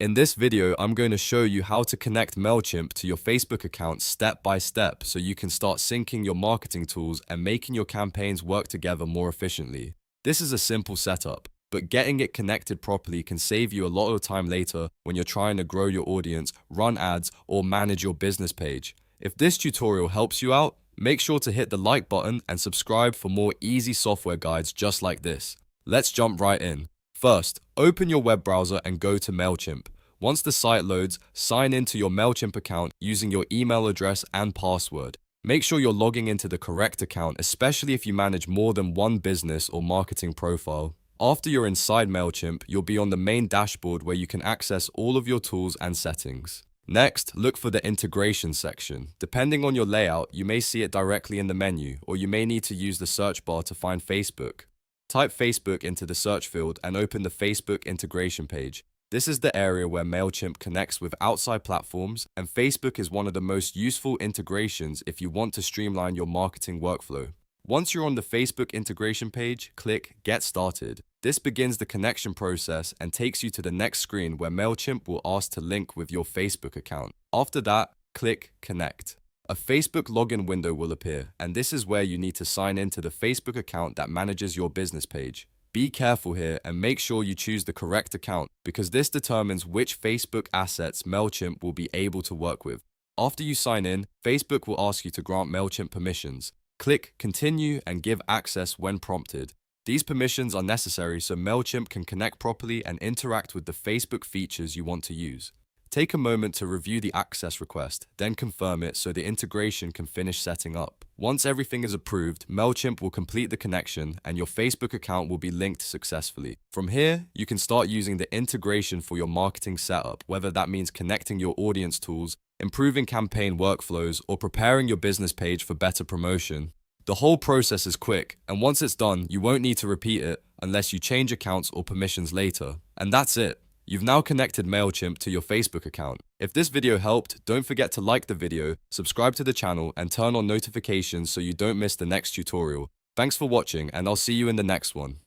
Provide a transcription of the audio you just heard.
In this video, I'm going to show you how to connect MailChimp to your Facebook account step by step so you can start syncing your marketing tools and making your campaigns work together more efficiently. This is a simple setup, but getting it connected properly can save you a lot of time later when you're trying to grow your audience, run ads, or manage your business page. If this tutorial helps you out, make sure to hit the like button and subscribe for more easy software guides just like this. Let's jump right in. First, open your web browser and go to MailChimp. Once the site loads, sign into your MailChimp account using your email address and password. Make sure you're logging into the correct account, especially if you manage more than one business or marketing profile. After you're inside MailChimp, you'll be on the main dashboard where you can access all of your tools and settings. Next, look for the integration section. Depending on your layout, you may see it directly in the menu, or you may need to use the search bar to find Facebook. Type Facebook into the search field and open the Facebook integration page. This is the area where MailChimp connects with outside platforms, and Facebook is one of the most useful integrations if you want to streamline your marketing workflow. Once you're on the Facebook integration page, click Get Started. This begins the connection process and takes you to the next screen where MailChimp will ask to link with your Facebook account. After that, click Connect. A Facebook login window will appear, and this is where you need to sign into the Facebook account that manages your business page. Be careful here and make sure you choose the correct account because this determines which Facebook assets MailChimp will be able to work with. After you sign in, Facebook will ask you to grant MailChimp permissions. Click Continue and give access when prompted. These permissions are necessary so MailChimp can connect properly and interact with the Facebook features you want to use. Take a moment to review the access request, then confirm it so the integration can finish setting up. Once everything is approved, MailChimp will complete the connection and your Facebook account will be linked successfully. From here, you can start using the integration for your marketing setup, whether that means connecting your audience tools, improving campaign workflows, or preparing your business page for better promotion. The whole process is quick, and once it's done, you won't need to repeat it unless you change accounts or permissions later. And that's it. You've now connected MailChimp to your Facebook account. If this video helped, don't forget to like the video, subscribe to the channel, and turn on notifications so you don't miss the next tutorial. Thanks for watching, and I'll see you in the next one.